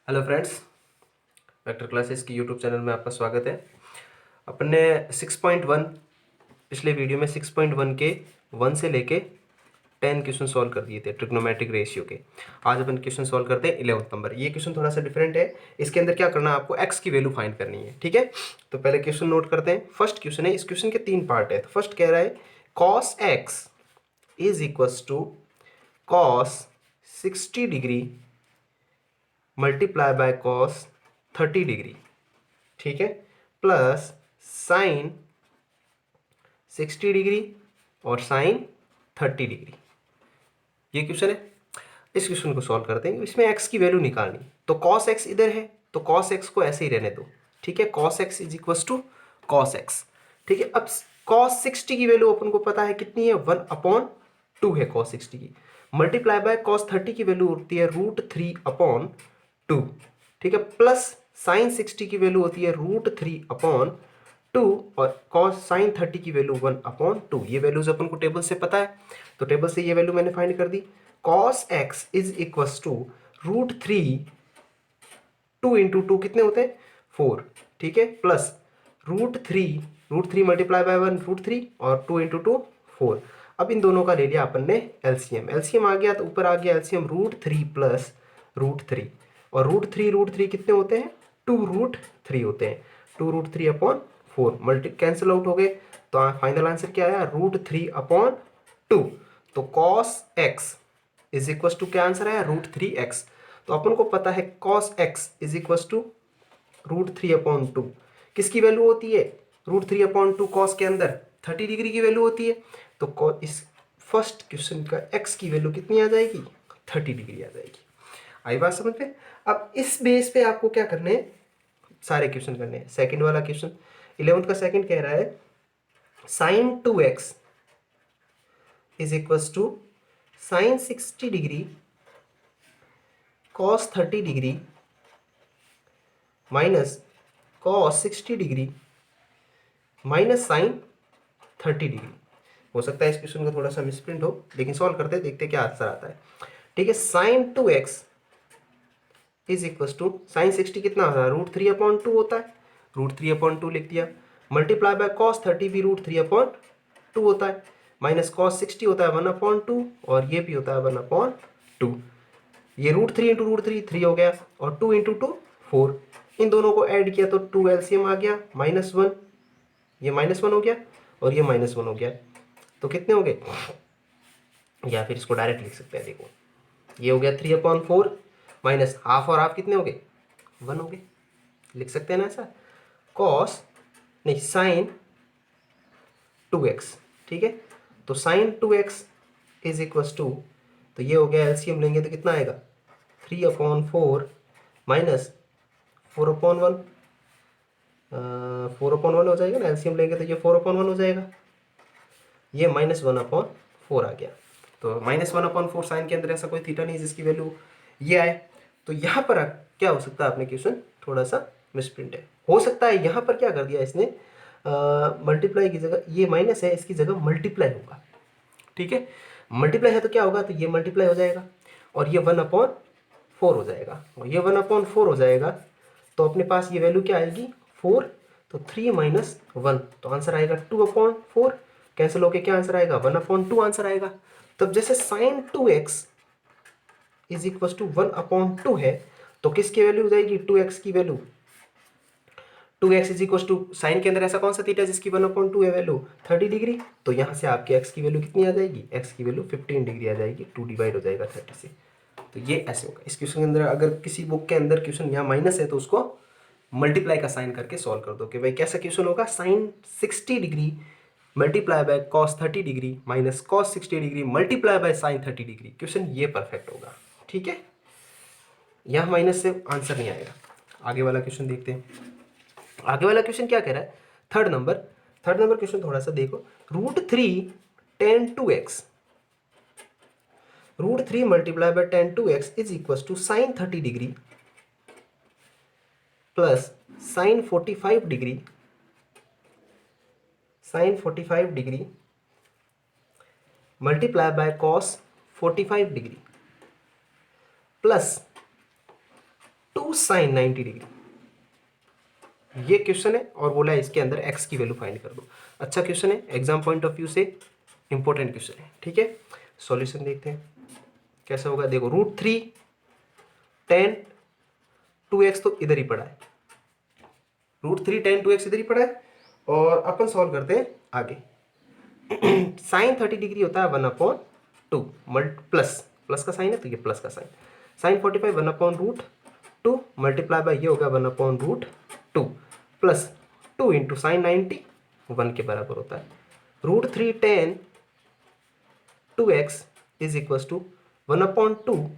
Hello friends, vector classes की YouTube channel में आपका स्वागत है। अपन ने 6.1 पिछले वीडियो में 6.1 के 1 से लेके 10 क्वेश्चन सॉल्व कर दिए थे ट्रिग्नोमेट्रिक रेशियो के। आज अपन क्वेश्चन सॉल्व करते हैं 11 नंबर। ये क्वेश्चन थोड़ा सा डिफरेंट है। इसके अंदर क्या करना है, आपको एक्स की वैल्यू फाइंड करनी है। ठीक है, तो पहले क्वेश्चन नोट करते हैं। फर्स्ट क्वेश्चन है, इस क्वेश्चन के 3 पार्ट है। तो फर्स्ट कह रहा है cos x is equals to cos 60 degree multiply by cos 30 degree, ठीक है, प्लस साइन 60 डिग्री और साइन 30 डिग्री। ये क्वेश्चन है। इस क्वेश्चन को सॉल्व करते हैं। इसमें एक्स की वैल्यू निकालनी, तो कॉस एक्स इधर है तो कॉस एक्स को ऐसे ही रहने दो। ठीक है, cos x is equal to cos x. ठीक है, अब कॉस 60 की वैल्यू अपन को पता है कितनी है, 1/2 है कॉस 60 की। मल्टीप्लाई बाय कॉस 30 की वैल्यू होती है √3/2। ठीक है, प्लस साइन 60 की वैल्यू होती है √3/2 और कॉस साइन 30 की वैल्यू 1/2। ये वैल्यूज अपन को टेबल से पता है, तो टेबल से ये वैल्यू मैंने फाइंड कर दी। Cos x is equal to √3, 2 into 2 कितने होते हैं 4। ठीक है, प्लस √3 मल्टीप्लाई बाय 1 √3 और 2 इंटू 2 4। अब इन दोनों का ले लिया अपन ने एलसीएम। एलसीएम आ गया तो ऊपर आ गया एलसीएम √3 प्लस √3 और √3 कितने होते हैं 2√3 होते हैं। 2√3/4 मल्टी कैंसिल आउट हो गए, तो फाइनल आंसर क्या आया √3/2। तो cos x is equal to क्या आंसर आया √3x। तो अपन को पता है cos x is equal to √3/2 किसकी वैल्यू होती है, √3/2 कॉस के अंदर 30 डिग्री की वैल्यू होती है। तो इस फर्स्ट क्वेश्चन का एक्स की वैल्यू कितनी आ जाएगी 30 डिग्री आ जाएगी। आई बात समझ में। अब इस बेस पे आपको क्या करने हैं, सारे क्वेश्चन करने हैं। सेकंड वाला क्वेश्चन 11th का सेकंड कह रहा है sine 2x is equal to sine 60 degree cos 30 degree minus cos 60 degree minus sine 30 degree. हो सकता है इस क्वेश्चन का थोड़ा सा मिसप्रिंट हो, लेकिन सॉल्व करते देखते क्या आंसर आता है। ठीक है, sine 2x is equal to sine 60 कितना होता है √3/2 होता है, √3/2 लिख दिया। मल्टीप्लाई बाय कॉस 30 भी √3/2 होता है, माइनस कॉस 60 होता है 1/2 और ये भी होता है 1/2। ये √3 इंटू √3 3 हो गया और 2 इंटू 2 4। इन दोनों को ऐड किया तो 2 एलसीएम आ गया -1, ये -1 हो गया और ये -1 हो गया। तो कितने हो गए, या फिर इसको डायरेक्ट लिख सकते हैं। देखो ये हो गया 3/4 माइनस हाफ और हाफ कितने हो गए 1 हो गए। लिख सकते हैं ना ऐसा, कॉस नहीं साइन 2x। ठीक है, तो sign 2x is equal to, तो ये हो गया एलसीएम लेंगे तो कितना आएगा 3/4 माइनस 4/1, 4/1 हो जाएगा ना, एलसीएम लेंगे तो ये 4/1 हो जाएगा, ये -1/4 आ गया। तो -1/4 साइन के अंदर ऐसा कोई थीटा नहीं जिसकी वैल्यू ये आए। तो यहाँ पर क्या हो सकता है, आपने क्वेश्चन थोड़ा सा मिसप्रिंट है। हो सकता है यहाँ पर क्या कर दिया इसने, मल्टीप्लाई की जगह ये माइनस है, इसकी जगह मल्टीप्लाई होगा। ठीक है, मल्टीप्लाई है तो क्या होगा, तो ये मल्टीप्लाई हो जाएगा और ये 1/4 हो जाएगा और ये 1/4 हो जाएगा। तो अपने पास ये वैल्यू क्या आएगी 4, तो 3 - 1 तो आंसर आएगा 2/4। कैंसिल होके क्या आंसर आएगा 1/2 आंसर आएगा। तब जैसे sign 2x is equal to 1/2 है, तो किसकी वैल्यू हो जाएगी 2x की value, 2x is equal to sine के अंदर ऐसा कौन सा थीटा जिसकी 1/2 है वैल्यू 30 डिग्री। तो यहाँ से आपके x की वैल्यू कितनी आ जाएगी, x की वैल्यू 15 डिग्री आ जाएगी, 2 डिवाइड हो जाएगा 30 से। तो ये ऐसे होगा। इस क्वेश्चन के अंदर अगर किसी बुक के अंदर क्वेश्चन यहाँ माइनस है तो उसको मल्टीप्लाई का साइन करके सॉल्व कर दो कि भाई कैसा क्वेश्चन होगा, sine 60 degree multiply by cos 30 degree minus cos 60 degree multiply by sine 30 degree. Question ये परफेक्ट होगा। ठीक है, यहाँ माइनस से आंसर नहीं आएगा। आगे वाला क्वेश्चन देखते हैं। आगे वाला क्वेश्चन क्या कह रहा है, थर्ड नंबर क्वेश्चन थोड़ा सा देखो। √3 tan 2x, √3 multiply by tan 2x is equal to sine 30 degree plus sine 45 degree, sine 45 degree multiply by cos 45 degree plus two sine 90 degree. ये क्वेश्चन है और बोला है इसके अंदर x की वैल्यू फाइंड कर दो। अच्छा क्वेश्चन है, एग्जाम पॉइंट ऑफ व्यू से इंपॉर्टेंट क्वेश्चन है। ठीक है, सॉल्यूशन देखते हैं कैसा होगा। देखो √3 tan 2x तो इधर ही पड़ा है, √3 tan 2x इधर ही पड़ा है, और अपन सॉल्व करते हैं आगे। साइन 30 डिग्री होता है 1/2 प्लस प्लस का साइन है तो ये प्लस का साइन। साइन 45 1/√2 मल्टीप्लाई बाय ये होगा 1/√2 प्लस 2 इंटू साइन 90 1 के बराबर होता है। √3 tan 2x is equal to 1/2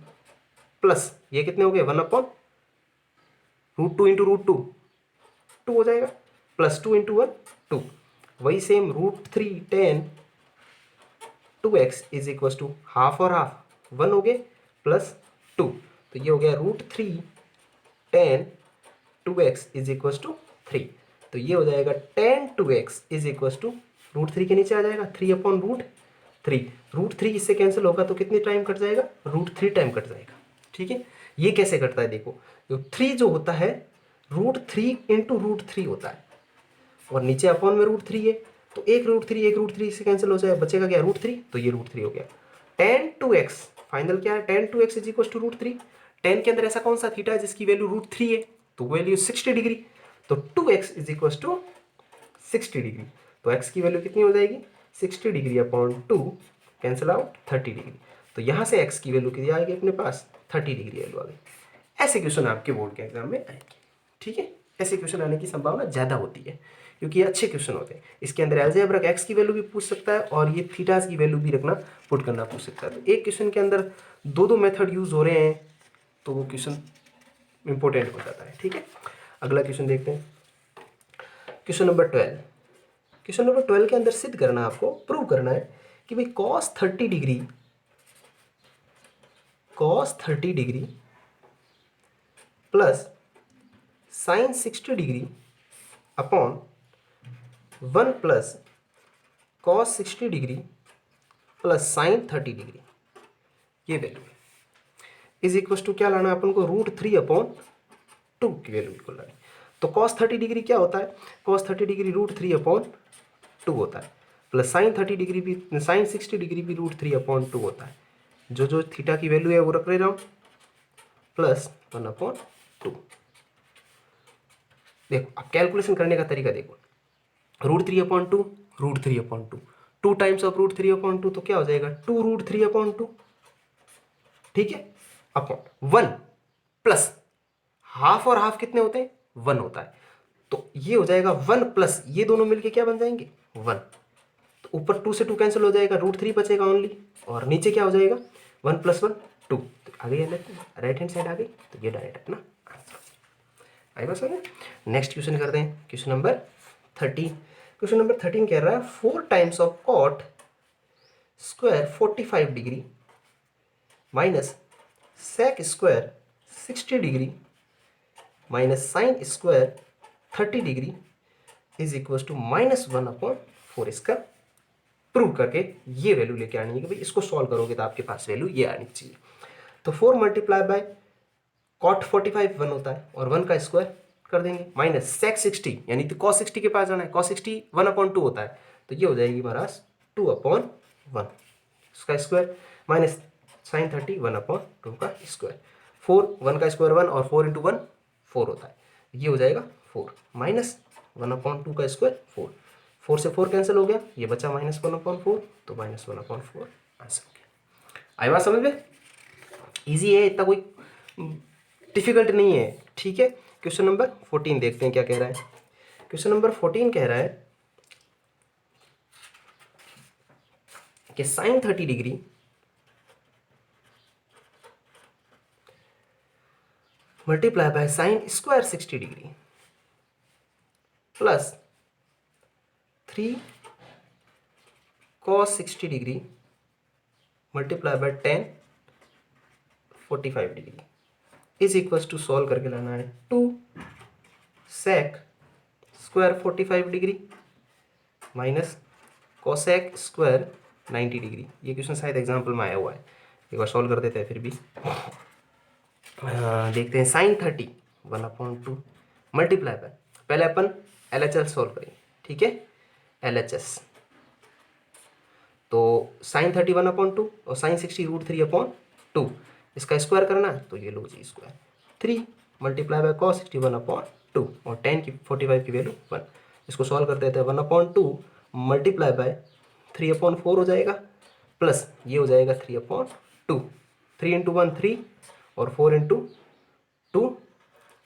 plus ये कितने हो गए 1/√2 इंटू √2 2 हो जाएगा, प्लस 2 इंटू 1 2। वही same √3 tan 2x is equal to half और हाफ 1 हो गए प्लस 2, तो ये हो गया √3 tan 2x is equal to 3। तो ये हो जाएगा tan 2x is equal to √3 के नीचे आ जाएगा 3/√3। √3 इससे कैंसिल होगा तो कितनी टाइम कट जाएगा, √3 टाइम कट जाएगा। ठीक है, ये कैसे कटता है देखो, तो 3 जो होता है √3 इंटू √3 होता है, और नीचे अपॉन में √3 है, तो एक √3 से कैंसिल हो जाए, बचेगा क्या √3, तो ये √3 हो गया। tan 2x फाइनल क्या है, tan 2x is equal to √3। tan के अंदर ऐसा कौन सा थीटा है जिसकी वैल्यू √3 है, तो वैल्यू 60 डिग्री, तो 2x is equal to 60 degree. तो x की वैल्यू कितनी हो जाएगी 60 degree upon 2 cancel out 30 degree. तो यहाँ से x की वैल्यू कितनी आएगी अपने पास 30 डिग्री वैल्यू आ गई। ऐसे क्वेश्चन आपके बोर्ड के एग्जाम में आएंगे। ठीक है, ऐसे क्वेश्चन आने की संभावना ज़्यादा होती है क्योंकि ये अच्छे क्वेश्चन होते हैं। इसके अंदर अलजेब्रा का x की वैल्यू भी पूछ सकता है और ये थीटास की वैल्यू भी रखना पुट करना पूछ सकता है। तो एक क्वेश्चन के अंदर दो मेथड यूज हो रहे हैं तो वो क्वेश्चन इंपॉर्टेंट हो जाता है। ठीक है, अगला क्वेश्चन देखते हैं, क्वेश्चन नंबर 12। क्वेश्चन नंबर 12 के अंदर सिद्ध करना है, आपको प्रूव करना है कि भाई cos 30 degree plus sine 60 degree upon 1 plus cos 60 degree plus sine 30 degree, ये वैल्यू है, इज इक्वल टू क्या लाना है अपन को √3/2 की वैल्यू बिल्कुल लानी। तो cos 30 डिग्री क्या होता है, cos 30 डिग्री √3/2 होता है, प्लस साइन 30 डिग्री भी, साइन 60 डिग्री भी √3/2 होता है। जो थीटा की वैल्यू है वो रख ले रहा हूँ, प्लस 1/2। देखो अब कैलकुलेशन करने का तरीका देखो, √3/2 √3/2 2 टाइम्स ऑफ √3/2 तो क्या हो जाएगा 2√3/2। ठीक है, अपॉन 1 प्लस हाफ और हाफ कितने होते हैं 1 होता है, तो ये हो जाएगा 1 प्लस ये दोनों मिलके क्या बन जाएंगे 1। तो ऊपर 2 से 2 कैंसिल हो जाएगा, √3 बचेगा ओनली, और नीचे क्या हो जाएगा 1 + 1 2। तो आ गई राइट हैंड साइड आ गई, तो ये डायरेक्ट अपना आंसर। आई बस हो गया। नेक्स्ट क्वेश्चन करते हैं, क्वेश्चन नंबर 13। क्वेश्चन नंबर 13 कह रहा है 4 times of cot square 45 degree minus sec square 60 degree minus sine square 30 degree is equal to -1/4। इसका प्रूव करके ये वैल्यू लेके आनी है कि भाई इसको सॉल्व करोगे तो आपके पास वैल्यू ये आनी चाहिए। तो 4 मल्टीप्लाई बाय cot 45 1 होता है और 1 का स्क्वायर कर देंगे, माइनस sec 60 यानी तो cos 60 के पास जाना है, cos 60 1/2 होता है, तो ये हो जाएगी हमारा 2/1 इसका स्क्वायर, माइनस साइन 30 1/2 का स्क्वायर। 4 1 का स्क्वायर 1 और 4 × 1 4 होता है, ये हो जाएगा 4 माइनस 1/2 का स्क्वायर 4, 4 से 4 कैंसिल हो गया, ये बचा -1/4, तो -1/4 आंसर हो गया। आई बात समझ में, इजी है, इतना कोई डिफिकल्ट नहीं है। ठीक है, क्वेश्चन नंबर 14 देखते हैं क्या कह रहा है। क्वेश्चन नंबर 14 कह रहा है कि sine 30 degree multiply by sine square 60 degree plus 3 cos 60 degree multiply by tan 45 degree is equal to solve करके लाना है 2 sec square 45 degree minus cosec square 90 degree. ये क्वेश्चन शायद एग्जाम्पल में आया हुआ है, एक बार सॉल्व कर देते हैं फिर भी। देखते हैं साइन 30 1/2 मल्टीप्लाई बाय, पहले अपन LHS सॉल्व करेंगे, ठीक है। LHS तो साइन 30 1/2 और साइन 60 √3/2, इसका स्क्वायर करना है तो ये लो जी स्क्वायर 3 मल्टीप्लाई बाय कॉस 60 1/2 और tan की 45 की वैल्यू 1। इसको सॉल्व कर देते हैं 1/2 मल्टीप्लाई बाय 3/4 हो जाएगा, प्लस ये हो जाएगा 3/2, 3 इंटू 1 3 और 4 इंटू 2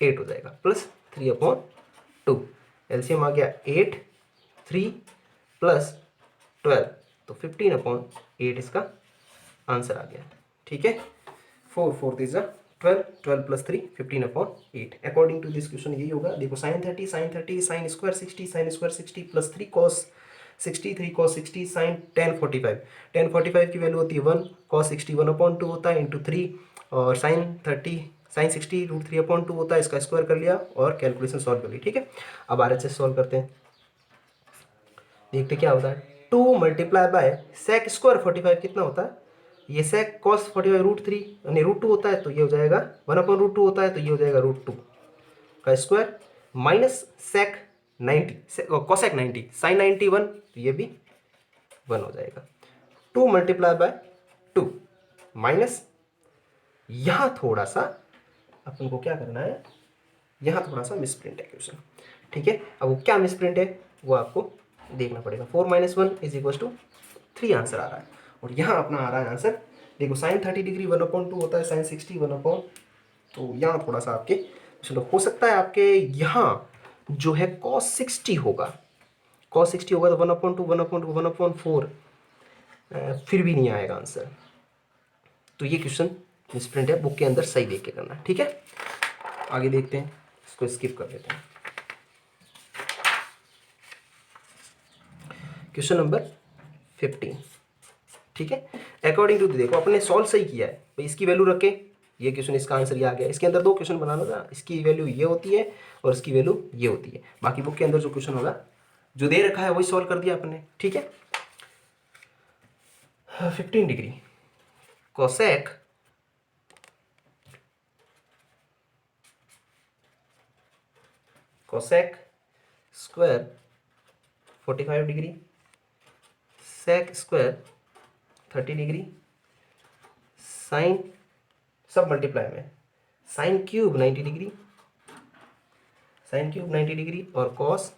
8 हो जाएगा, प्लस 3/2। एलसीएम आ गया 8 3 प्लस 12 तो 15/8 इसका आंसर आ गया, ठीक है। 4 4 इज 12, 12 plus 3 15/8। According to this question यही होगा। देखो sine 30 sine square 60 plus 3 cos 60 3 cos 60 sine tan 45 की वैल्यू होती है 1, कॉस 60 1/2 होता है इंटू 3 और साइन 60 √3/2 होता है, इसका स्क्वायर कर लिया और कैलकुलेशन सॉल्व कर ली, ठीक है। अब RHS सॉल्व करते हैं, देखते क्या होता है। 2 मल्टीप्लाई बाय सेक स्क्वायर 45 कितना होता है, ये सेक कॉस 45 √3 यानी √2 होता है तो ये हो जाएगा 1/√2 होता है तो ये हो जाएगा √2 का square minus sec 90 cosec 90 sine 91 तो ये भी 1 हो जाएगा। 2 मल्टीप्लाई बाय 2 माइनस, यहां थोड़ा सा अपन को क्या करना है, यहाँ थोड़ा सा मिसप्रिंट है क्वेश्चन, ठीक है। अब वो क्या मिसप्रिंट है वो आपको देखना पड़ेगा। 4 - 1 = 3 आंसर आ रहा है और यहाँ अपना आ रहा है आंसर। देखो साइन 30 डिग्री 1/2 होता है, साइन 60 1/, तो यहाँ थोड़ा सा आपके चलो हो सकता है आपके यहाँ जो है cos 60 होगा, cos 60 होगा तो 1/2 1/2 1/4 फिर भी नहीं आएगा आंसर। तो ये क्वेश्चन मिसप्रिंट है, बुक के अंदर सही देख के करना, ठीक है। आगे देखते हैं, इसको स्किप कर लेते हैं। क्वेश्चन नंबर 15, ठीक है। अकॉर्डिंग टू, देखो अपने सॉल्व सही किया है भाई, इसकी वैल्यू रखे, ये क्वेश्चन इसका आंसर ये आ गया। इसके अंदर 2 क्वेश्चन बनाना था, इसकी वैल्यू ये होती है और इसकी वैल्यू ये होती है। बाकी बुक के अंदर जो क्वेश्चन होगा जो दे रखा है वही सॉल्व कर दिया अपने, ठीक है। 15 degree cosec square 45 degree, sec square 30 degree, sine सब मल्टीप्लाई में साइन क्यूब 90 डिग्री और cos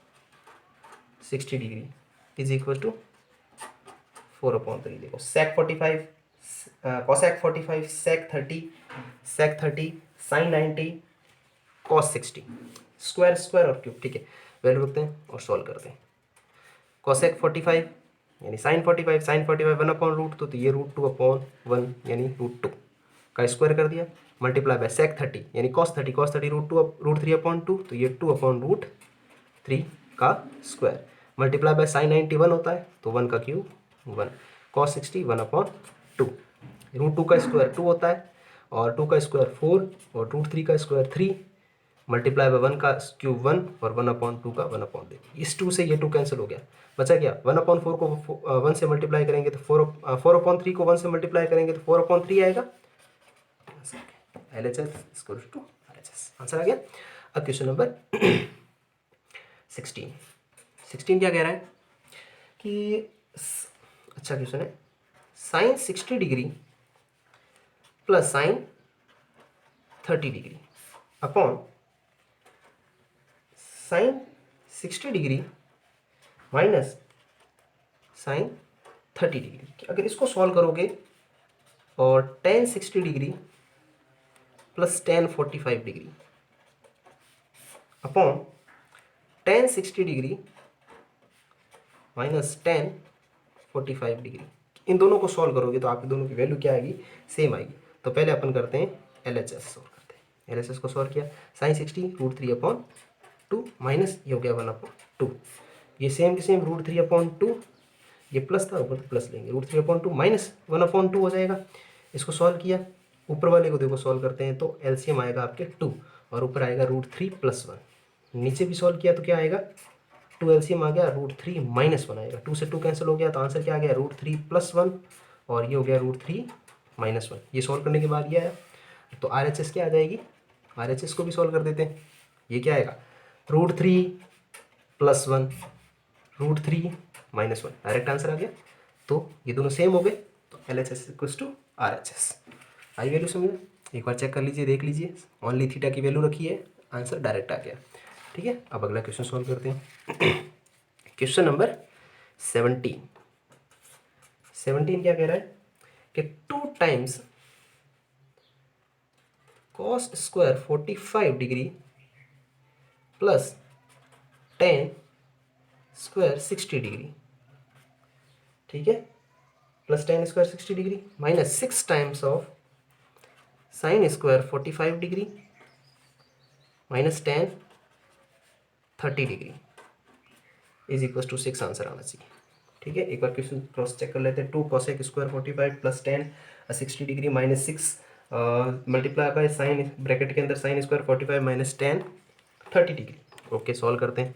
60 degree is equal to 4/3। देखो sec 45 cosec 45 sec 30 sine 90 cos 60 square और क्यूब, ठीक है। वैल्यू रखते हैं और सॉल्व करते हैं। कॉसेक 45 यानी साइन 45 1/√2 तो ये √2/1 यानी √2 का स्क्वायर कर दिया, मल्टीप्लाई बाय सेक 30 यानी कॉस 30 √3/2 तो ये 2/√3 का स्क्वायर, मल्टीप्लाई बाय साइन 91 होता है तो 1 का क्यूब 1, कॉस 60 1/2, √2 का स्क्वायर 2 होता है और 2 का स्क्वायर 4 और √3 का स्क्वायर 3, मल्टीप्लाई बाय 1 का क्यूब 1 और 1/2 का 1/3। इस 2 से ये 2 कैंसिल हो गया, बचा क्या 1/4 को 1 से मल्टीप्लाई करेंगे तो 4/3 को 1 से मल्टीप्लाई करेंगे तो 4/3 आएगा। LHS = RHS, आंसर आ गया। अब क्वेश्चन नंबर 16 क्या कह रहा है कि अच्छा क्वेश्चन है, sine 60 degree plus sine 30 degree upon sine 60 degree minus sine 30 degree. अगर इसको सॉल्व करोगे और tan 60 degree plus tan 45 degree upon tan 60 degree minus tan 45 degree, इन दोनों को सॉल्व करोगे तो आपकी दोनों की वैल्यू क्या आएगी, सेम आएगी। तो पहले अपन करते हैं LHS सॉल्व करते हैं। LHS को सॉल्व किया, साइन 60 √3/2 माइनस ये हो गया 1/2, ये सेम की सेम √3/2, ये प्लस था ऊपर तो प्लस लेंगे, √3/2 माइनस 1/2 हो जाएगा। इसको सॉल्व किया, ऊपर वाले को देखो सॉल्व करते हैं तो LCM आएगा आपके 2 और ऊपर आएगा √3 + 1। नीचे भी सॉल्व किया तो क्या आएगा 2 LCM आ गया, √3 - 1 आएगा, 2 से 2 कैंसिल हो गया तो आंसर क्या आ गया √3 + 1 और ये हो गया √3 - 1। ये सॉल्व करने के बाद ये आया तो RHS क्या आ जाएगी, RHS को भी सॉल्व कर देते हैं। ये क्या आएगा, √3 + 1 √3 - 1, डायरेक्ट आंसर आ गया। तो ये दोनों सेम हो गए, तो LHS = RHS। आई वैल्यू समझे, एक बार चेक कर लीजिए, देख लीजिए, ओनली थीटा की वैल्यू रखी है, आंसर डायरेक्ट आ गया। ठीक है, अब अगला क्वेश्चन सॉल्व करते हैं। क्वेश्चन नंबर 17 क्या कह रहा है कि 2 times cos square 45 degree plus tan square 60 degree, ठीक है, plus tan square 60 degree minus 6 times of sin square 45 degree minus tan 30 degree is equal to 6 answer आना चाहिए। ठीक है, एक बार क्वेश्चन क्रॉस चेक कर लेते हैं। 2 cosec square 45 plus tan 60 degree minus 6 multiply का साइन ब्रैकेट के अंदर sin square 45 minus tan 30 degree. Okay, solve करते हैं।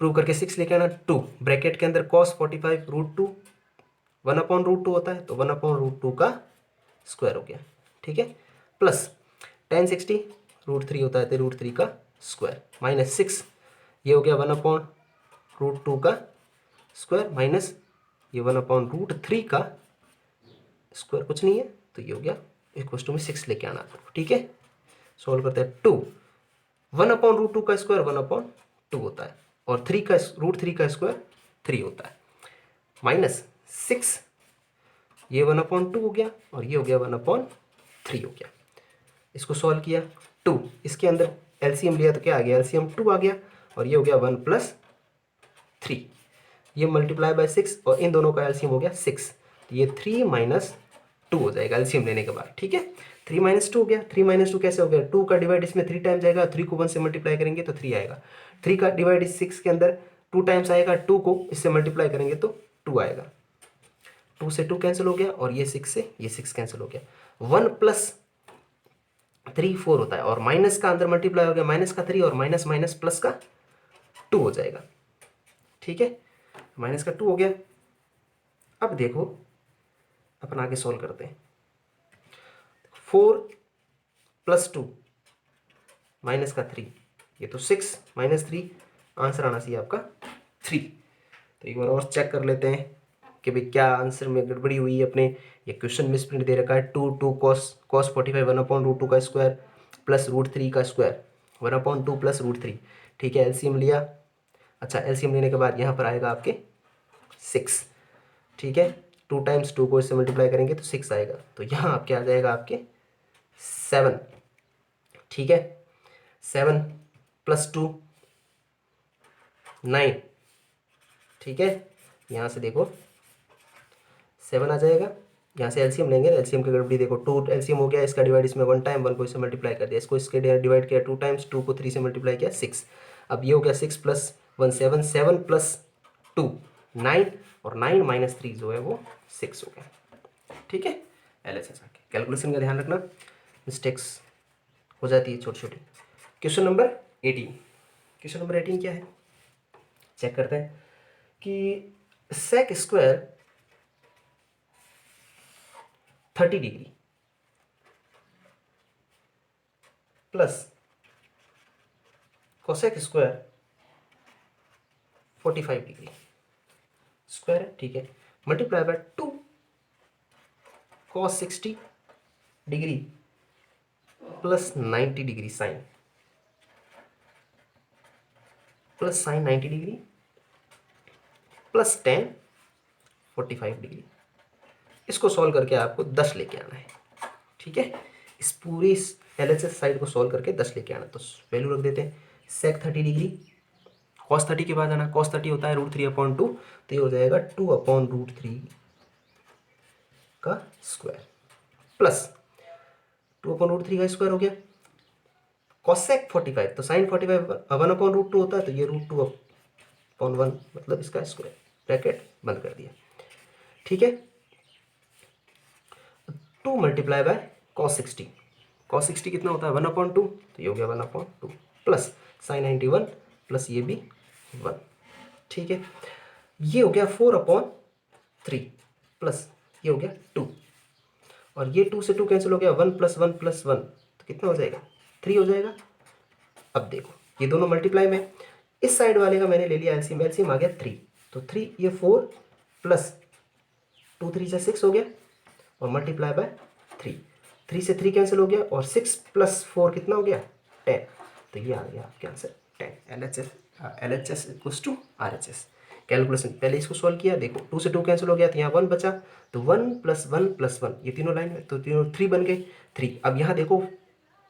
प्रूव करके 6 लेके आना। 2 ब्रैकेट के अंदर cos 45 √2 1/√2 होता है, तो 1/√2 का स्क्वायर हो गया। ठीक है, प्लस tan 60 √3 होता है, तो √3 का स्क्वायर माइनस 6, ये हो गया 1/√2 का स्क्वायर माइनस ये 1/√3 का स्क्वायर कुछ नहीं है, तो ये हो गया इक्वल टू में 6 लेके आना। ठीक है, सॉल्व करते हैं। 2 1/√2 का स्क्वायर 1/2 होता है, और 3 का √3 का स्क्वायर 3 होता है, माइनस 6, ये 1/2 हो गया और ये हो गया 1/3 हो गया। इसको सॉल्व किया। 2 इसके अंदर एलसीएम लिया तो क्या आ गया, एलसीएम 2 आ गया, और ये हो गया 1 + 3, ये मल्टीप्लाई बाय 6 और इन दोनों का एलसीएम हो गया 6, तो ये 3 - 2 हो जाएगा एलसीएम लेने के बाद। ठीक है, 3 - 2 हो गया। 3 - 2 कैसे हो गया, 2 का डिवाइड इसमें 3 टाइम जाएगा, 3 को 1 से मल्टीप्लाई करेंगे तो 3 आएगा। 3 का डिवाइड इस 6 के अंदर 2 टाइम्स आएगा, 2 को इससे मल्टीप्लाई करेंगे तो 2 आएगा। 2 से 2 कैंसिल हो गया, और ये 6 से ये 6 कैंसिल हो गया। 1 + 3 4 होता है, और माइनस का अंदर मल्टीप्लाई हो गया, माइनस का 3 और माइनस माइनस प्लस का 2 हो जाएगा। ठीक है, माइनस का 2 हो गया। अब देखो अपन आगे सॉल्व करते हैं। 4 + 2 माइनस का 3, ये तो 6 माइनस 3, आंसर आना चाहिए आपका 3। तो एक बार और चेक कर लेते हैं कि भाई क्या आंसर में गड़बड़ी हुई है अपने। ये क्वेश्चन मिसप्रिंट दे रखा है। 2 cos 45 1/√2 का स्क्वायर प्लस √3 का स्क्वायर 1/2 प्लस √3। ठीक है, एलसीएम लिया। अच्छा, एलसीएम लेने के बाद यहाँ पर आएगा आपके 6। ठीक है, 2 टाइम्स 2 को इससे मल्टीप्लाई करेंगे तो 6 आएगा, तो यहाँ आपके आ जाएगा आपके 7। ठीक है, 7 + 2 9। ठीक है, यहाँ से देखो 7 आ जाएगा, यहाँ से एलसीएम लेंगे, एलसीएम की गड़बड़ी देखो। 2 एलसीएम हो गया, इसका डिवाइड इसमें 1 टाइम, 1 को इससे मल्टीप्लाई कर दिया, इसको इसके डिवाइड किया 2 टाइम्स, 2 को 3 से मल्टीप्लाई किया 6। अब ये हो गया 6 + 1 7, 7 + 2 9, और 9 - 3 जो है वो 6 हो गया। ठीक है, एलएचएस आके कैलकुलेशन का ध्यान रखना, मिस्टेक्स हो जाती है छोटी छोटी। Question number 18। क्वेश्चन नंबर 18 क्या है, चेक करते हैं कि sec square 30 degree plus cosec square 45 degree square है। ठीक है, multiply by 2 cos 60 degree plus 90 degree sine plus sine 90 degree plus tan 45 degree. इसको सॉल्व करके आपको 10 लेके आना है। ठीक है, इस पूरी एलएचएस साइड को सॉल्व करके 10 लेके आना। तो वैल्यू रख देते हैं, सेक 30 डिग्री cos 30 के बाद आना, cos 30 होता है √3/2, तो ये हो जाएगा 2/√3 का स्क्वायर प्लस 2/√3 का स्क्वायर हो गया। cosec 45 तो sin 45 1/√2 होता है, तो ये √2/1 मतलब इसका स्क्वायर, ब्रैकेट बंद कर दिया। ठीक है, 2 × cos 60, cos 60 कितना होता है 1/2, तो ये हो गया 1/2 प्लस sin 91 प्लस ये भी 1। ठीक है, ये हो गया 4/3 प्लस ये हो गया 2, और ये 2 से 2 कैंसिल हो गया, 1 + 1 + 1 तो कितना हो जाएगा, 3 हो जाएगा। अब देखो ये दोनों मल्टीप्लाई में, इस साइड वाले का मैंने ले लिया एलसीएम, एलसीएम आ गया 3, तो 3 ये 4 प्लस 2 3 से 6 हो गया और मल्टीप्लाई बाय 3, 3 से 3 कैंसिल हो गया और 6 + 4 कितना हो गया, 10। तो ये आ गया आपके answer 10। LHS equals to RHS। Calculation पहले इसको सॉल्व किया, देखो 2 से 2 कैंसिल हो गया तो यहाँ 1 बचा, तो 1 + 1 + 1 ये तीनों लाइन में, तो तीनों 3 बन गए 3। अब यहाँ देखो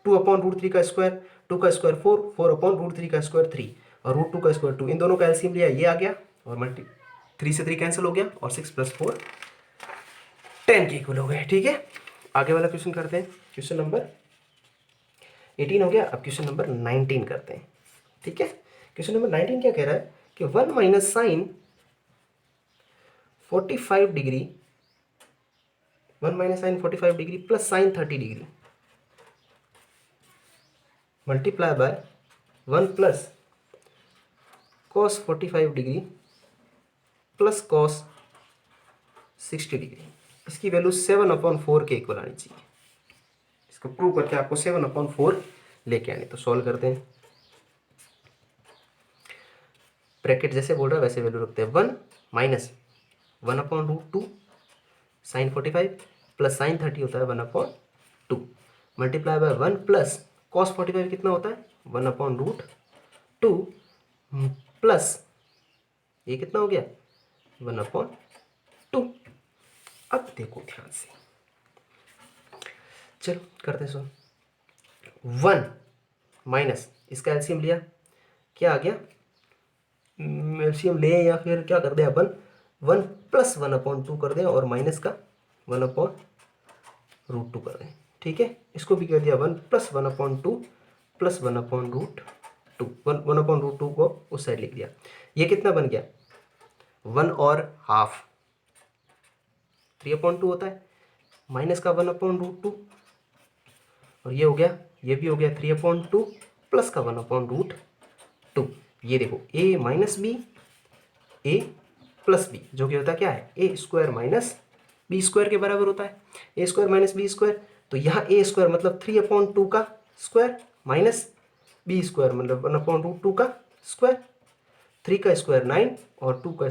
2/√3 का स्क्वायर, 2 का स्क्वायर 4, 4/√3 का स्क्वायर 3 और √2 का स्क्वायर 2, इन दोनों का एलसीएम लिया, ये आ गया और मल्टी 3 से 3 कैंसिल हो गया और 6 + 4 10 के इक्वल हो गए। ठीक है, आगे वाला क्वेश्चन करते हैं। क्वेश्चन नंबर 18 हो गया, अब क्वेश्चन नंबर 19 करते हैं। ठीक है, क्वेश्चन नंबर 19 क्या कह रहा है कि 1 - sin 45 degree, 1 - sin 45 degree plus sin 30 degree multiply bye 1 plus cos 45 degree plus cos 60 degree. इसकी वैल्यू 7/4 के इक्वल आनी चाहिए। इसको प्रूव करके आपको 7/4 लेके आनी, तो सॉल्व करते हैं। ब्रैकेट जैसे बोल रहा है वैसे वैल्यू रखते हैं। 1 माइनस 1/√2 sin 45 प्लस sin 30 होता है 1/2 मल्टीप्लाई बाय 1 प्लस cos 45 कितना होता है 1/√2 प्लस ये कितना हो गया 1/2। अब देखो ध्यान से, चलो करते हैं सॉल्व। 1 माइनस इसका एलसीएम लिया, क्या आ गया, एलसीएम ले या फिर क्या कर दे अपन, 1 + 1/2 कर दें और माइनस का 1/√2 कर दें। ठीक है, इसको भी कर दिया 1 + 1/2 प्लस 1/√2, 1/√2 को उस साइड लिख दिया। ये कितना बन गया 1 और हाफ, 3/2 होता है, माइनस का 1/√2 और ये हो गया, ये भी हो गया 3/2 प्लस का 1/√2। ये देखो a minus B, a plus B, जो कि होता क्या है a² माइनस b² के बराबर होता है, a² माइनस b²। तो यहाँ a² मतलब 3/2 का स्क्वायर माइनस b² मतलब 1/√2 का स्क्वायर, 3 का स्क्वायर 9 और 2 का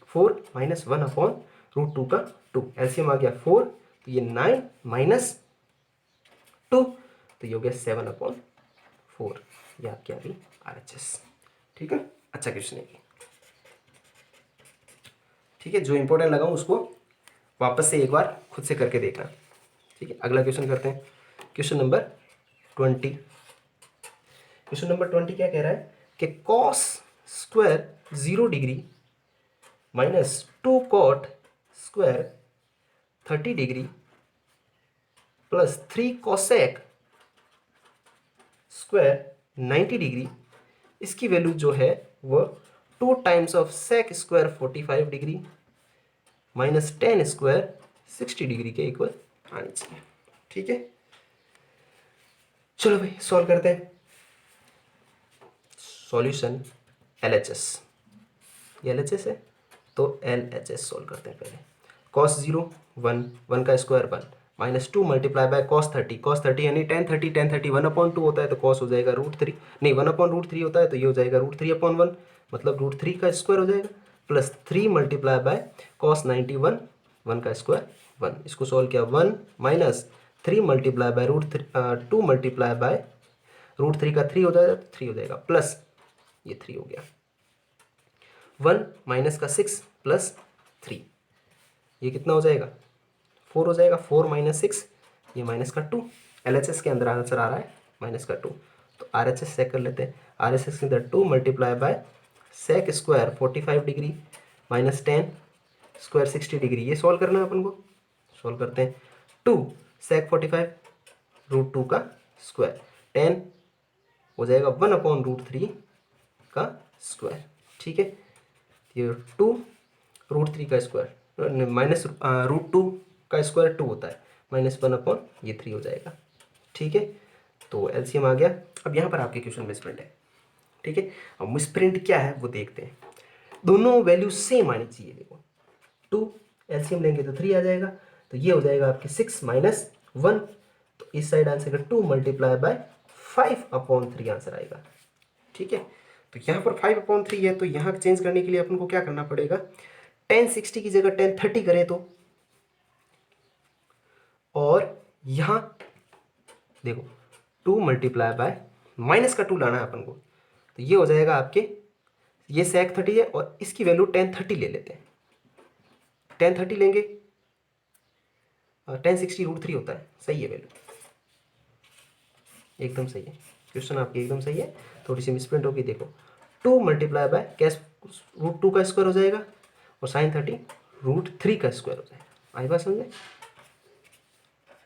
4 माइनस 1/√2 का 2, एलसीएम आ गया 4, तो ये 9 माइनस 2, तो ये हो गया 7/4। या क्या भी RHS। ठीक है, अच्छा क्वेश्चन है। ठीक है, जो इंपॉर्टेंट लगा उसको वापस से एक बार खुद से करके देखना। ठीक है, अगला क्वेश्चन करते हैं। Question number 20। क्वेश्चन नंबर 20 क्या कह रहा है कि cos square 0 degree minus 2 cot square 30 degree plus 3 cosec square 90 degree, इसकी वैल्यू जो है वो 2 times of sec square 45 degree minus 10 square 60 degree के इक्वल आनी चाहिए। ठीक है, चलो भाई सॉल्व करते हैं। सॉल्यूशन LHS, ये LHS है तो LHS सॉल्व करते हैं पहले। cos 0 1, 1 का square 1 minus 2 multiply by cos 30 यानी 10 30 1/2 होता है तो cos हो जाएगा √3, नहीं 1/√3 होता है तो ये हो जाएगा √3/1 मतलब √3 का स्क्वायर हो जाएगा प्लस 3 मल्टीप्लाई बाय cos 91 1 का स्क्वायर 1, इसको सॉल्व किया 1 minus 3 multiply by √2 multiply bye √3 का 3 हो जाएगा, 3 हो जाएगा प्लस ये 3 हो गया 1 माइनस का 6 प्लस 3, ये कितना हो जाएगा 4 हो जाएगा, 4 माइनस 6 ये माइनस का 2, LHS के अंदर आंसर आ रहा है माइनस का 2, तो RHS चेक कर लेते हैं। RHS के अंदर 2 multiply by sec square 45 degree minus 10 square 60 degree, ये सॉल्व करना है अपन को, सॉल्व करते हैं। 2 सेक 45 √2 का स्क्वायर 10 हो जाएगा 1/√3 का स्क्वायर। ठीक है, ये 2 √3 का स्क्वायर माइनस √2 का स्क्वायर 2 होता है माइनस 1 ये 3 हो जाएगा। ठीक है, तो एलसीएम आ गया। अब यहाँ पर आपके क्वेश्चन मिसप्रिंट है। ठीक है, अब मिसप्रिंट क्या है वो देखते हैं। दोनों वैल्यू सेम आनी चाहिए। देखो 2 एलसीएम लेंगे तो 3 आ जाएगा, तो ये हो जाएगा आपके 6 माइनस 1, तो इस साइड आंसर का 2 मल्टीप्लाई बाय 5/3 आंसर आएगा। ठीक है, तो यहाँ पर 5/3 है, तो यहाँ चेंज करने के लिए अपन को क्या करना पड़ेगा, 1060 की जगह 1030 करें तो, और यहाँ देखो 2 मल्टीप्लाई बाय माइनस का 2 लाना है अपन को, तो ये हो जाएगा आपके, ये sec 30 है और इसकी वैल्यू 1030 ले लेते हैं, 1030 लेंगे, 1060√3 होता है, सही है वैल्यू, एकदम सही है, क्वेश्चन आपकी एकदम सही है, थोड़ी सी मिसप्रिंट होगी, देखो 2 मल्टीप्लाई बाय कैश √2 का स्क्वायर हो जाएगा और sin 30 √3 का स्क्वायर हो जाएगा। आई बात समझे,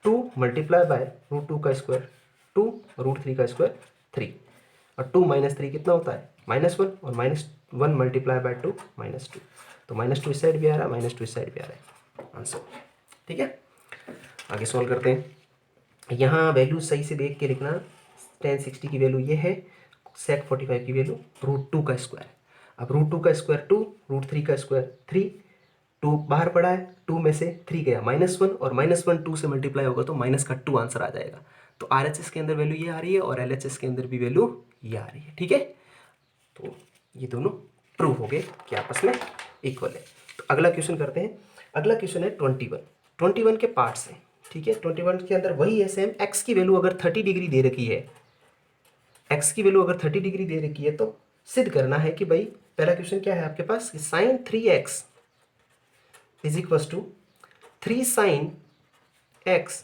2 मल्टीप्लाई बाय √2 का स्क्वायर 2, √3 का स्क्वायर 3, और 2 माइनस 3 कितना होता है -1, और -1 मल्टीप्लाई बाय 2 -2, तो -2 इस साइड भी आ रहा है, -2 इस साइड भी आ रहा है आंसर। ठीक है, आगे सॉल्व करते हैं। यहाँ वैल्यू सही से देख के लिखना, 1060 की वैल्यू ये है, sec 45 की वैल्यू √2 का स्क्वायर, अब √2 का स्क्वायर 2, √3 का स्क्वायर 3, 2 बाहर पड़ा है, 2 में से 3 गया -1, और -1 2 से मल्टीप्लाई होगा तो -2 आंसर आ जाएगा। तो RHS के अंदर वैल्यू ये आ रही है और LHS के अंदर भी वैल्यू ये आ रही है। ठीक है, तो ये दोनों प्रूव हो गए कि आपस में इक्वल है। तो अगला क्वेश्चन करते हैं। अगला क्वेश्चन है 21 के पार्ट्स हैं। ठीक है, 21 के अंदर वही है सेम, एक्स की वैल्यू अगर 30 डिग्री दे रखी है, एक्स की वैल्यू अगर 30 डिग्री दे रखी है तो सिद्ध करना है कि भाई, पहला क्वेश्चन क्या है आपके पास, sin 3x is equal to 3 sin x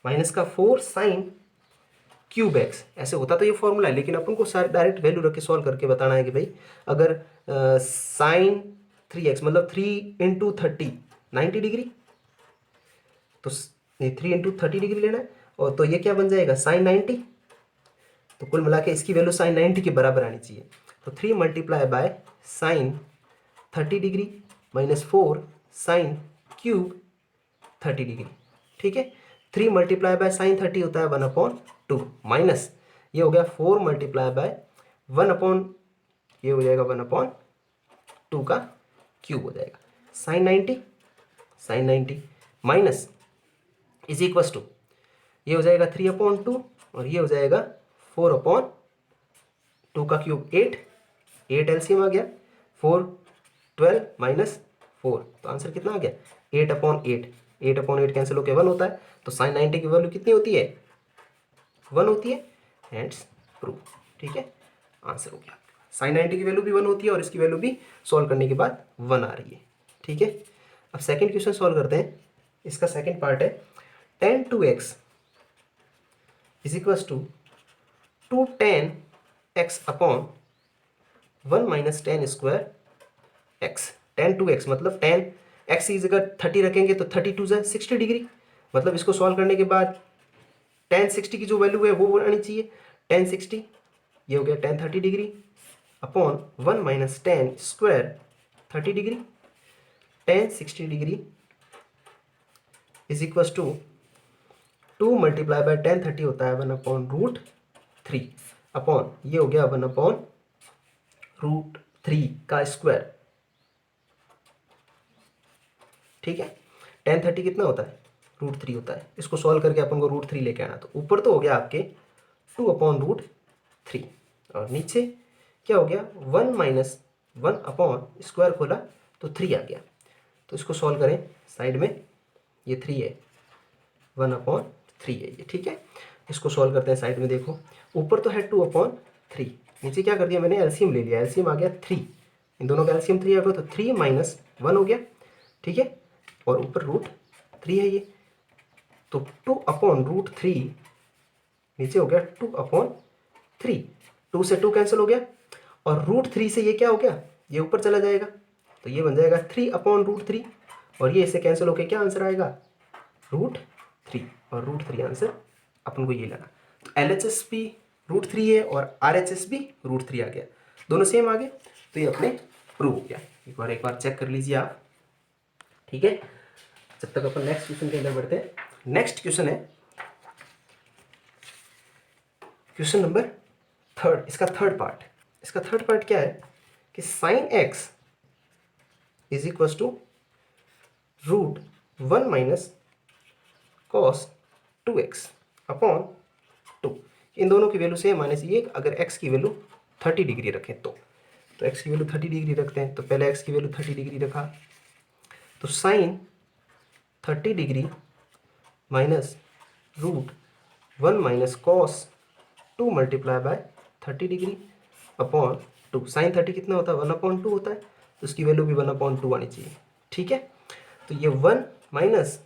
minus का 4 sin क्यूब एक्स, ऐसे होता तो ये फॉर्मूला है, लेकिन अपन को सारे डायरेक्ट वैल्यू रख के सॉल्व करके बताना है कि भाई अगर sin 3x मतलब 3 इंटू 30 90 डिग्री, तो 3 इंटू 30 डिग्री लेना है, और तो ये क्या बन जाएगा sin 90, तो कुल मिला के इसकी वैल्यू sin 90 के बराबर आनी चाहिए। तो 3 multiply bye sin 30 degree minus 4 sin cube 30 degree. ठीक है, 3 मल्टीप्लाई बाय sin 30 होता है 1/2, माइनस ये हो गया 4 मल्टीप्लाई बाय 1/, ये हो जाएगा 1/2 का क्यूब हो जाएगा, sin 90 minus is equals to, ये हो जाएगा 3/2 और ये हो जाएगा 4/2 का क्यूब 8 एलसीएम आ गया, 4 12 माइनस 4, तो आंसर कितना आ गया 8/8, 8/8 कैंसिल होकर 1 होता है, तो sin 90 की वैल्यू कितनी होती है 1 होती है, हेंस प्रूफ। ठीक है, आंसर हो गया, sin 90 की वैल्यू भी 1 होती है और इसकी वैल्यू भी सॉल्व करने के बाद 1 आ रही है। ठीक है, अब सेकंड क्वेश्चन सॉल्व करते हैं। इसका सेकंड पार्ट है tan 2x is equal to 2 tan x upon 1 minus tan square x, tan 2x मतलब tan x की जगह 30 रखेंगे तो 32 से 60 डिग्री, मतलब इसको सॉल्व करने के बाद tan 60 की जो वैल्यू है वो आनी चाहिए, tan 60 ये हो गया tan 30 degree upon 1 minus tan square 30 degree, tan 60 degree is equal to 2 multiply by tan 30 होता है 1/√3 अपॉन ये हो गया 1/√3 का स्क्वायर। ठीक है, tan 30 कितना होता है √3 होता है, इसको सॉल्व करके अपन को √3 लेके आना, तो ऊपर तो हो गया आपके 2/√3 और नीचे क्या हो गया 1 माइनस 1 अपॉन स्क्वायर खोला तो 3 आ गया, तो इसको सॉल्व करें, साइड में ये 3 है 1/3 है ये। ठीक है, इसको सॉल्व करते हैं, साइड में देखो ऊपर तो है 2/3, नीचे क्या कर दिया मैंने एलसीएम ले लिया, एलसीएम आ गया 3, इन दोनों का एलसीएम 3 आ गया तो 3 माइनस 1 हो गया। ठीक है, और ऊपर √3 है ये, तो 2/√3 नीचे हो गया 2/3, 2 से 2 कैंसिल हो गया और √3 से ये क्या हो गया ये ऊपर चला जाएगा, तो ये बन जाएगा 3/√3 और ये इससे कैंसिल होकर क्या आंसर आएगा √3, और √3 आंसर अपन को ये लेना। तो LHS भी √3 है और RHS भी √3 आ गया, दोनों सेम आ गए, तो ये अपने प्रूव हो गया। एक बार चेक कर लीजिए आप। ठीक है, जब तक अपन नेक्स्ट क्वेश्चन के अंदर बढ़ते हैं। नेक्स्ट क्वेश्चन है क्वेश्चन नंबर 3, इसका थर्ड पार्ट। इसका थर्ड पार्ट क्या है कि sin x is equal to √1 minus cos 2x upon 2। इन दोनों की वैल्यू सेम माने से ये अगर x की वैल्यू 30 डिग्री रखें तो x की वैल्यू 30 डिग्री रखते हैं। तो पहले x की वैल्यू 30 डिग्री रखा तो sine 30 degree minus root 1 minus cos 2 multiply by 30 degree upon 2। Sine 30 कितना होता है 1/2 होता है, तो उसकी वैल्यू भी 1/2 आनी चाहिए। ठीक है, तो ये 1 माइनस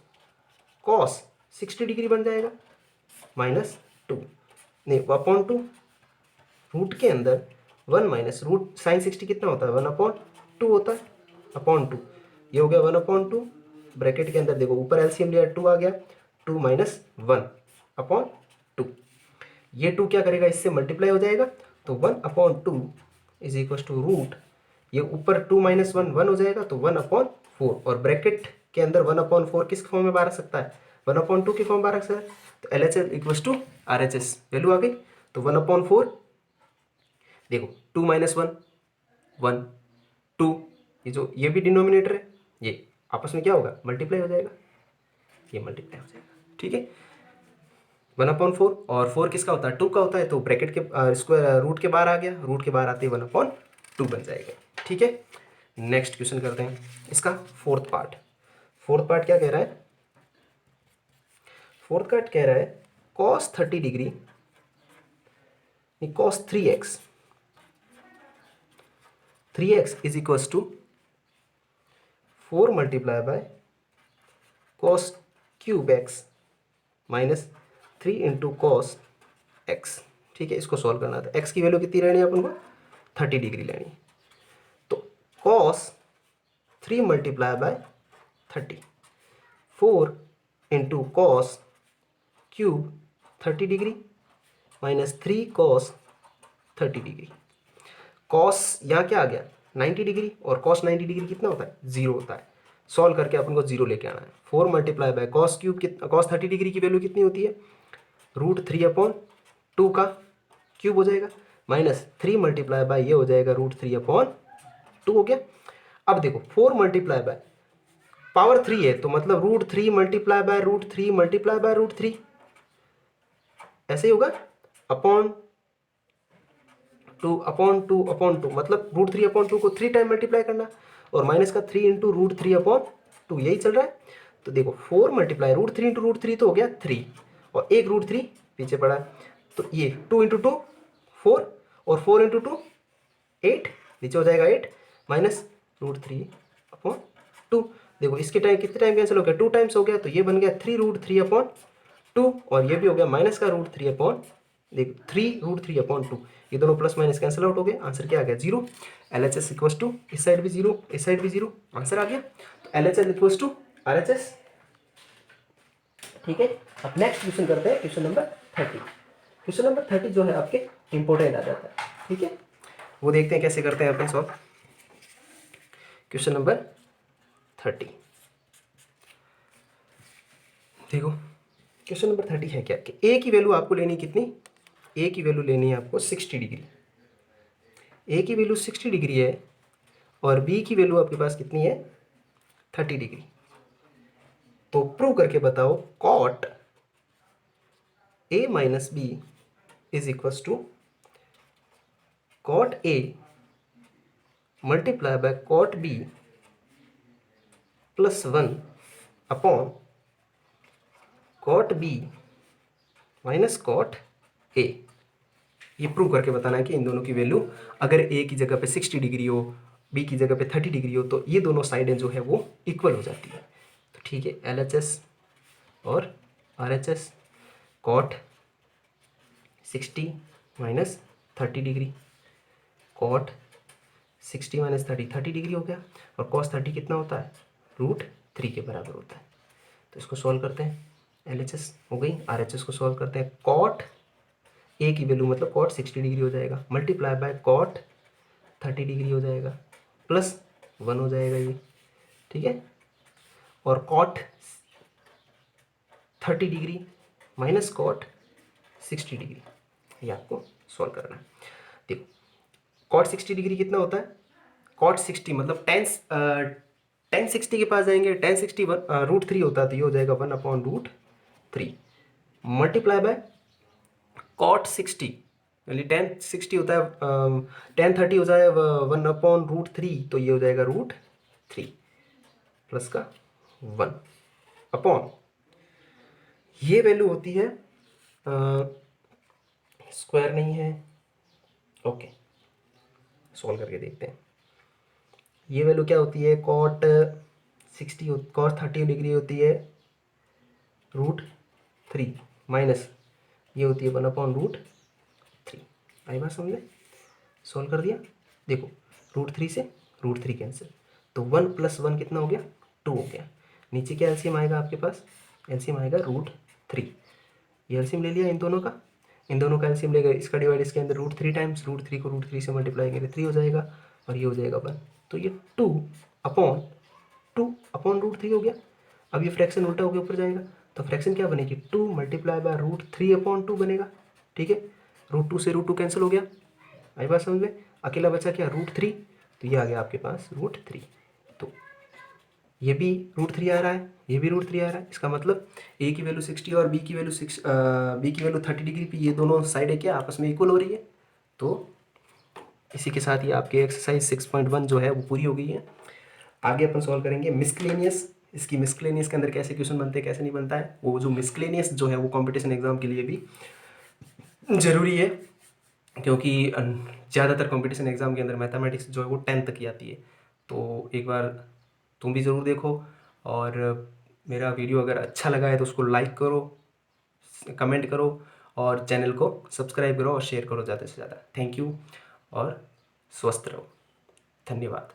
कॉस 60 डिग्री बन जाएगा माइनस 2 नहीं अपॉन 2 रूट के अंदर 1 माइनस रूट साइन 60 कितना होता है 1/2 होता है अपॉन 2। ये हो गया 1/2 ब्रैकेट के अंदर देखो ऊपर एलसीएम लिया 2 आ गया 2 माइनस 1 अपॉन 2। ये 2 क्या करेगा इससे मल्टीप्लाई हो जाएगा तो 1/2 इज इक्वल टू रूट ये ऊपर 2 माइनस 1 1 हो जाएगा तो 1/4 और ब्रैकेट के अंदर 1/4 किस फॉर्म में बाहर रख सकता है 1/2 की फॉर्म बाहर रख सकता है। तो L H S equal to R H S value आ गई तो 1/4 देखो 2 माइनस 1 1 2 ये भी डिनोमिनेटर है ये आपस में क्या होगा मल्टीप्लाई हो जाएगा ये मल्टीप्लाई हो जाएगा। ठीक है 1/4 और 4 किसका होता है 2 का होता है तो ब्रैकेट के स्क्वायर रूट के बाहर आ गया रूट के बाहर आते ही 1/2 बन जाएगा। ठीक है नेक्स्ट क्वेश्चन करते हैं इसका फोर्थ पार्ट क्या कह रहा है फोर्थ पार्ट कह रहा है cos 30 degree cos 3x is equals to 4 multiply by cos cube x minus 3 into cos x. ठीक है इसको सॉल्व करना था x की वैल्यू कितनी लेनी है अपन को 30 डिग्री लेनी है तो cos 3 multiply by 30 4 into cos cube 30 degree minus 3 cos 30 degree. Cos यहाँ क्या आ गया 90 डिग्री और कॉस 90 डिग्री कितना होता है 0 होता है। सॉल्व करके अपन को 0 लेके आना है 4 multiply by cos cube cos 30 degree की वैल्यू कितनी होती है √3/2 का क्यूब हो जाएगा माइनस 3 मल्टीप्लाई बाय ये हो जाएगा √3/2 हो गया। अब देखो 4 मल्टीप्लाई बाय पावर 3 है तो मतलब √3 मल्टीप्लाई बाय √3 मल्टीप्लाई बाय √3 ऐसे ही होगा अपॉन 2/2 मतलब √3/2 को 3 टाइम मल्टीप्लाई करना और माइनस का 3 इंटू √3/2 यही चल रहा है। तो देखो 4 मल्टीप्लाई √3 इंटू √3 तो हो गया 3 और एक √3 पीछे पड़ा है तो ये 2 इंटू 2 4 और 4 इंटू 2 8 नीचे हो जाएगा 8 माइनस √3/2। देखो इसके टाइम कितने टाइम कैंसिल हो गया 2 टाइम्स हो गया तो ये बन गया 3√3/2 और ये भी हो गया माइनस का √3 देखो 3√3/2 ये दोनों प्लस माइनस कैंसिल आउट हो गए आंसर क्या आ गया 0। L H S equals to इस साइड भी 0 इस साइड भी 0 आंसर आ गया। तो L H S equals to R H S. ठीक है अब नेक्स्ट क्वेश्चन करते हैं क्वेश्चन नंबर 30। क्वेश्चन नंबर 30 जो है आपके इंपॉर्टेंट आ जाता है। ठीक है वो देखते हैं कैसे करते हैं अपन सॉल्व। क्वेश्चन नंबर 30 देखो क्वेश्चन नंबर 30 है क्या कि ए की वैल्यू आपको लेनी कितनी ए की वैल्यू लेनी है आपको 60 डिग्री ए की वैल्यू 60 डिग्री है और बी की वैल्यू आपके पास कितनी है 30 डिग्री। तो प्रूव करके बताओ cot A minus B is equals to cot A multiply by cot B plus 1 upon cot B minus cot A. ये प्रूव करके बताना है कि इन दोनों की वैल्यू अगर ए की जगह पे 60 डिग्री हो बी की जगह पे 30 डिग्री हो तो ये दोनों साइडें जो है वो इक्वल हो जाती है। तो ठीक है एल एच एस और R H S cot 60 minus 30 degree cot 60 minus 30 degree हो गया और कॉस 30 कितना होता है √3 के बराबर होता है। तो इसको सॉल्व करते हैं एल एच एस हो गई आर एच एस को सॉल्व करते हैं कॉट ए की वैल्यू मतलब कॉट 60 डिग्री हो जाएगा मल्टीप्लाई बाय कॉट 30 डिग्री हो जाएगा प्लस 1 हो जाएगा ये। ठीक है और cot 30 degree minus cot 60 degree ये आपको सॉल्व करना है। देखो कॉट 60 डिग्री कितना होता है कॉट 60 मतलब टेन 60 के पास जाएंगे टेन 60 √3 होता है तो ये हो जाएगा 1/√3 3 मल्टीप्लाई बाय कॉट 60, यानी टेन 60 होता है, टेन 30 हो जाए 1/√3, तो ये हो जाएगा √3 प्लस का 1 अपॉन, ये वैल्यू होती है स्क्वायर नहीं है, ओके सॉल्व करके देखते हैं। ये वैल्यू क्या होती है, कॉट 60 कॉट 30 डिग्री होती है √3 माइनस ये होती है 1/√3। आई बात समझे, सॉल्व कर दिया। देखो √3 से √3 कैंसिल, तो 1 + 1 कितना हो गया, 2 हो गया। नीचे क्या एलसीएम आएगा आपके पास, एलसीएम आएगा √3। ये एलसीएम ले लिया इन दोनों का, इन दोनों का एलसीएम लेगा, इसका डिवाइड इसके अंदर √3 टाइम्स, √3 को √3 से मल्टीप्लाई करेंगे 3 हो जाएगा, और ये हो जाएगा 1। तो ये 2 अपॉन √3 हो गया। अब ये फ्रैक्शन उल्टा होकर ऊपर जाएगा, तो फ्रैक्शन क्या बनेगी, 2 मल्टीप्लाई बाय √3/2 बनेगा। ठीक है, √2 से √2 कैंसिल हो गया। आई बात समझ में, अकेला बचा क्या, √3, तो ये आ गया आपके पास √3। तो ये भी √3 आ रहा है, ये भी √3 आ रहा है। इसका मतलब ए की वैल्यू 60 और बी की वैल्यू 30 डिग्री पे, ये दोनों साइड है क्या, आपस में इक्वल हो रही है। तो इसी के साथ ही आपके एक्सरसाइज 6.1 जो है वो पूरी हो गई है। आगे अपन सॉल्व करेंगे मिसक्लेनियस। इसकी मिसक्लेनियस के अंदर कैसे क्वेश्चन बनते हैं, कैसे नहीं बनता है, वो जो मिसक्लेनियस जो है वो कंपटीशन एग्जाम के लिए भी ज़रूरी है, क्योंकि ज़्यादातर कंपटीशन एग्जाम के अंदर मैथमेटिक्स जो है वो 10 तक ही आती है। तो एक बार तुम भी ज़रूर देखो, और मेरा वीडियो अगर अच्छा लगा है तो उसको लाइक करो, कमेंट करो, और चैनल को सब्सक्राइब करो और शेयर करो ज़्यादा से ज़्यादा। थैंक यू और स्वस्थ रहो, धन्यवाद।